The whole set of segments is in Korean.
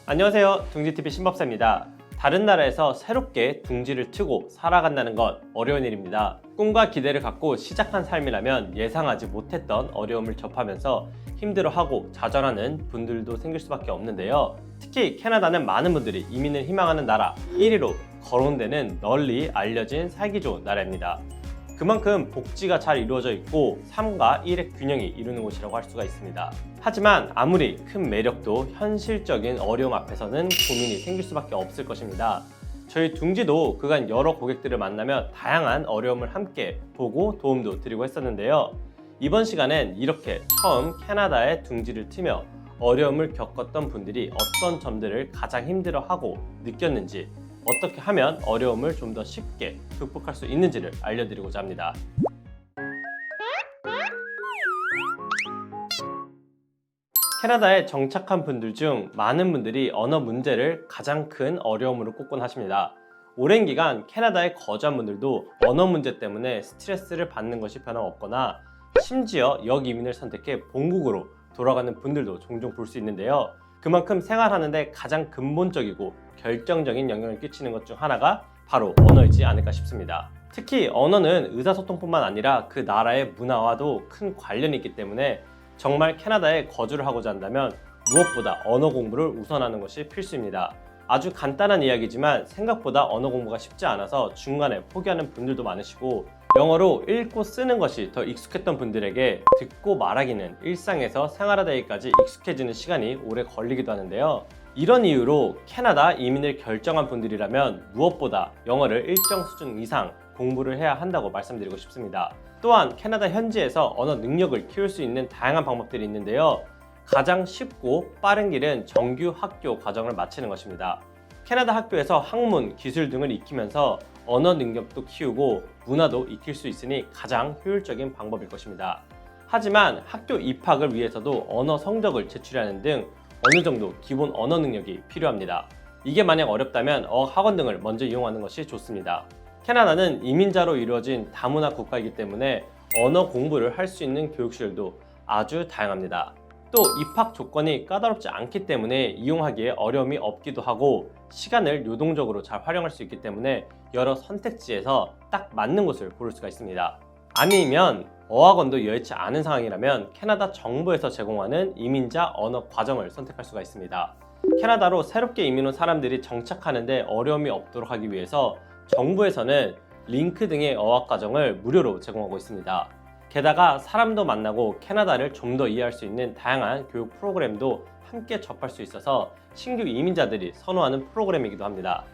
안녕하세요. 둥지TV 신법사입니다. 다른 나라에서 새롭게 둥지를 트고 살아간다는 건 어려운 일입니다. 꿈과 기대를 갖고 시작한 삶이라면 예상하지 못했던 어려움을 접하면서 힘들어하고 좌절하는 분들도 생길 수밖에 없는데요. 특히 캐나다는 많은 분들이 이민을 희망하는 나라 1위로 거론되는 널리 알려진 살기 좋은 나라입니다. 그만큼 복지가 잘 이루어져 있고 삶과 일의 균형이 이루는 곳이라고 할 수가 있습니다. 하지만 아무리 큰 매력도 현실적인 어려움 앞에서는 고민이 생길 수밖에 없을 것입니다. 저희 둥지도 그간 여러 고객들을 만나며 다양한 어려움을 함께 보고 도움도 드리고 했었는데요. 이번 시간엔 이렇게 처음 캐나다에 둥지를 트며 어려움을 겪었던 분들이 어떤 점들을 가장 힘들어하고 느꼈는지, 어떻게 하면 어려움을 좀 더 쉽게 극복할 수 있는지를 알려드리고자 합니다. 캐나다에 정착한 분들 중 많은 분들이 언어 문제를 가장 큰 어려움으로 꼽곤 하십니다. 오랜 기간 캐나다에 거주한 분들도 언어 문제 때문에 스트레스를 받는 것이 변함없거나 심지어 역이민을 선택해 본국으로 돌아가는 분들도 종종 볼 수 있는데요. 그만큼 생활하는데 가장 근본적이고 결정적인 영향을 끼치는 것 중 하나가 바로 언어이지 않을까 싶습니다. 특히 언어는 의사소통뿐만 아니라 그 나라의 문화와도 큰 관련이 있기 때문에 정말 캐나다에 거주를 하고자 한다면 무엇보다 언어 공부를 우선하는 것이 필수입니다. 아주 간단한 이야기지만 생각보다 언어 공부가 쉽지 않아서 중간에 포기하는 분들도 많으시고, 영어로 읽고 쓰는 것이 더 익숙했던 분들에게 듣고 말하기는 일상에서 생활하다기까지 익숙해지는 시간이 오래 걸리기도 하는데요. 이런 이유로 캐나다 이민을 결정한 분들이라면 무엇보다 영어를 일정 수준 이상 공부를 해야 한다고 말씀드리고 싶습니다. 또한 캐나다 현지에서 언어 능력을 키울 수 있는 다양한 방법들이 있는데요. 가장 쉽고 빠른 길은 정규 학교 과정을 마치는 것입니다. 캐나다 학교에서 학문, 기술 등을 익히면서 언어 능력도 키우고 문화도 익힐 수 있으니 가장 효율적인 방법일 것입니다. 하지만 학교 입학을 위해서도 언어 성적을 제출하는 등 어느 정도 기본 언어 능력이 필요합니다. 이게 만약 어렵다면 어학원 등을 먼저 이용하는 것이 좋습니다. 캐나다는 이민자로 이루어진 다문화 국가이기 때문에 언어 공부를 할 수 있는 교육시설도 아주 다양합니다. 또 입학 조건이 까다롭지 않기 때문에 이용하기에 어려움이 없기도 하고, 시간을 유동적으로 잘 활용할 수 있기 때문에 여러 선택지에서 딱 맞는 곳을 고를 수가 있습니다. 아니면 어학원도 여의치 않은 상황이라면 캐나다 정부에서 제공하는 이민자 언어 과정을 선택할 수가 있습니다. 캐나다로 새롭게 이민 온 사람들이 정착하는데 어려움이 없도록 하기 위해서 정부에서는 링크 등의 어학 과정을 무료로 제공하고 있습니다. 게다가 사람도 만나고 캐나다를 좀 더 이해할 수 있는 다양한 교육 프로그램도 함께 접할 수 있어서 신규 이민자들이 선호하는 프로그램이기도 합니다.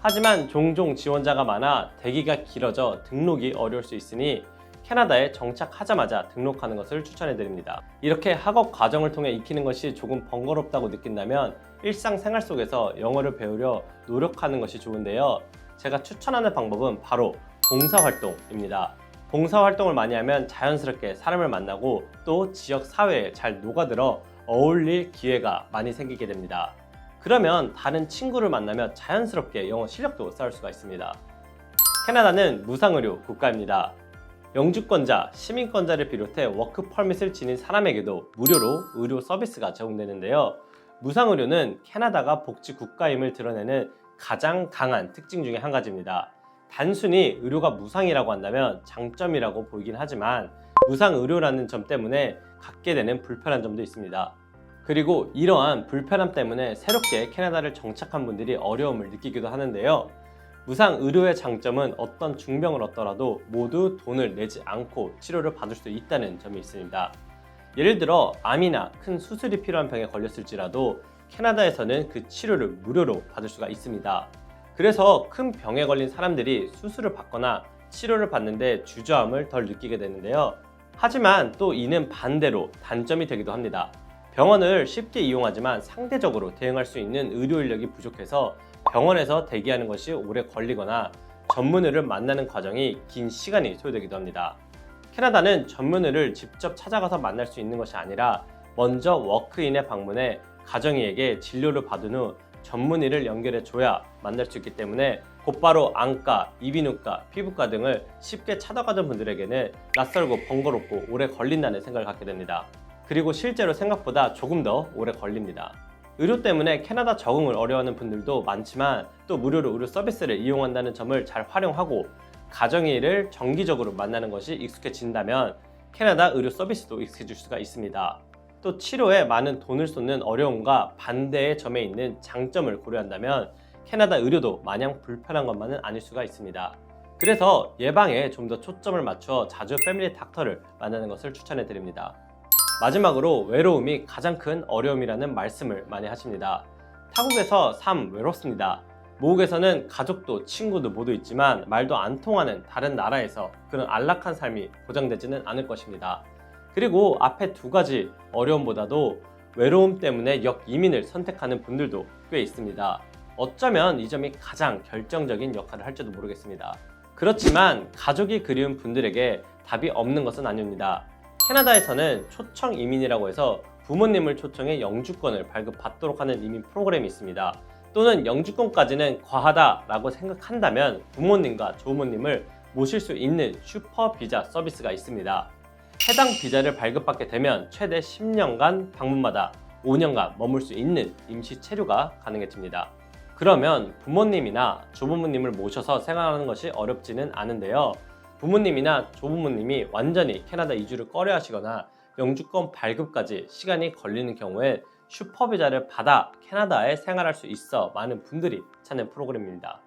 하지만 종종 지원자가 많아 대기가 길어져 등록이 어려울 수 있으니 캐나다에 정착하자마자 등록하는 것을 추천해드립니다. 이렇게 학업 과정을 통해 익히는 것이 조금 번거롭다고 느낀다면 일상생활 속에서 영어를 배우려 노력하는 것이 좋은데요. 제가 추천하는 방법은 바로 봉사활동입니다. 봉사활동을 많이 하면 자연스럽게 사람을 만나고 또 지역 사회에 잘 녹아들어 어울릴 기회가 많이 생기게 됩니다. 그러면 다른 친구를 만나며 자연스럽게 영어 실력도 쌓을 수가 있습니다. 캐나다는 무상의료 국가입니다. 영주권자, 시민권자를 비롯해 워크 퍼밋을 지닌 사람에게도 무료로 의료 서비스가 제공되는데요. 무상의료는 캐나다가 복지 국가임을 드러내는 가장 강한 특징 중에 한 가지입니다. 단순히 의료가 무상이라고 한다면 장점이라고 보이긴 하지만 무상의료라는 점 때문에 갖게 되는 불편한 점도 있습니다. 그리고 이러한 불편함 때문에 새롭게 캐나다를 정착한 분들이 어려움을 느끼기도 하는데요. 무상의료의 장점은 어떤 중병을 얻더라도 모두 돈을 내지 않고 치료를 받을 수 있다는 점이 있습니다. 예를 들어 암이나 큰 수술이 필요한 병에 걸렸을지라도 캐나다에서는 그 치료를 무료로 받을 수가 있습니다. 그래서 큰 병에 걸린 사람들이 수술을 받거나 치료를 받는데 주저함을 덜 느끼게 되는데요. 하지만 또 이는 반대로 단점이 되기도 합니다. 병원을 쉽게 이용하지만 상대적으로 대응할 수 있는 의료 인력이 부족해서 병원에서 대기하는 것이 오래 걸리거나 전문의를 만나는 과정이 긴 시간이 소요되기도 합니다. 캐나다는 전문의를 직접 찾아가서 만날 수 있는 것이 아니라 먼저 워크인에 방문해 가정의에게 진료를 받은 후 전문의를 연결해 줘야 만날 수 있기 때문에 곧바로 안과, 이비인후과, 피부과 등을 쉽게 찾아가던 분들에게는 낯설고 번거롭고 오래 걸린다는 생각을 갖게 됩니다. 그리고 실제로 생각보다 조금 더 오래 걸립니다. 의료 때문에 캐나다 적응을 어려워하는 분들도 많지만 또 무료로 의료 서비스를 이용한다는 점을 잘 활용하고 가정의 일을 정기적으로 만나는 것이 익숙해진다면 캐나다 의료 서비스도 익숙해질 수가 있습니다. 또 치료에 많은 돈을 쏟는 어려움과 반대의 점에 있는 장점을 고려한다면 캐나다 의료도 마냥 불편한 것만은 아닐 수가 있습니다. 그래서 예방에 좀 더 초점을 맞춰 자주 패밀리 닥터를 만나는 것을 추천해 드립니다. 마지막으로 외로움이 가장 큰 어려움이라는 말씀을 많이 하십니다. 타국에서 삶 외롭습니다. 모국에서는 가족도 친구도 모두 있지만 말도 안 통하는 다른 나라에서 그런 안락한 삶이 보장되지는 않을 것입니다. 그리고 앞에 두 가지 어려움보다도 외로움 때문에 역이민을 선택하는 분들도 꽤 있습니다. 어쩌면 이 점이 가장 결정적인 역할을 할지도 모르겠습니다. 그렇지만 가족이 그리운 분들에게 답이 없는 것은 아닙니다. 캐나다에서는 초청 이민이라고 해서 부모님을 초청해 영주권을 발급받도록 하는 이민 프로그램이 있습니다. 또는 영주권까지는 과하다라고 생각한다면 부모님과 조부모님을 모실 수 있는 슈퍼 비자 서비스가 있습니다. 해당 비자를 발급받게 되면 최대 10년간 방문마다 5년간 머물 수 있는 임시 체류가 가능해집니다. 그러면 부모님이나 조부모님을 모셔서 생활하는 것이 어렵지는 않은데요. 부모님이나 조부모님이 완전히 캐나다 이주를 꺼려 하시거나 영주권 발급까지 시간이 걸리는 경우에 슈퍼비자를 받아 캐나다에 생활할 수 있어 많은 분들이 찾는 프로그램입니다.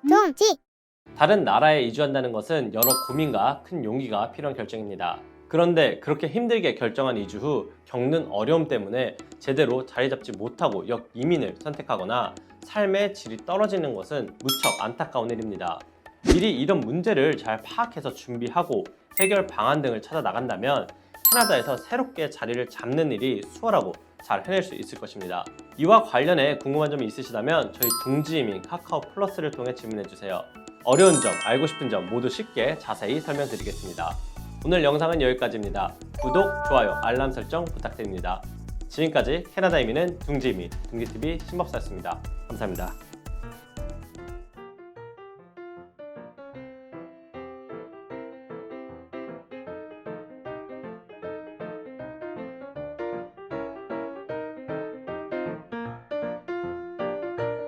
다른 나라에 이주한다는 것은 여러 고민과 큰 용기가 필요한 결정입니다. 그런데 그렇게 힘들게 결정한 이주 후 겪는 어려움 때문에 제대로 자리 잡지 못하고 역이민을 선택하거나 삶의 질이 떨어지는 것은 무척 안타까운 일입니다. 미리 이런 문제를 잘 파악해서 준비하고 해결 방안 등을 찾아 나간다면 캐나다에서 새롭게 자리를 잡는 일이 수월하고 잘 해낼 수 있을 것입니다. 이와 관련해 궁금한 점이 있으시다면 저희 둥지이민 카카오 플러스를 통해 질문해주세요. 어려운 점, 알고 싶은 점 모두 쉽게 자세히 설명드리겠습니다. 오늘 영상은 여기까지입니다. 구독, 좋아요, 알람 설정 부탁드립니다. 지금까지 캐나다 이민은 둥지이민, 둥지TV 신법사였습니다. 감사합니다.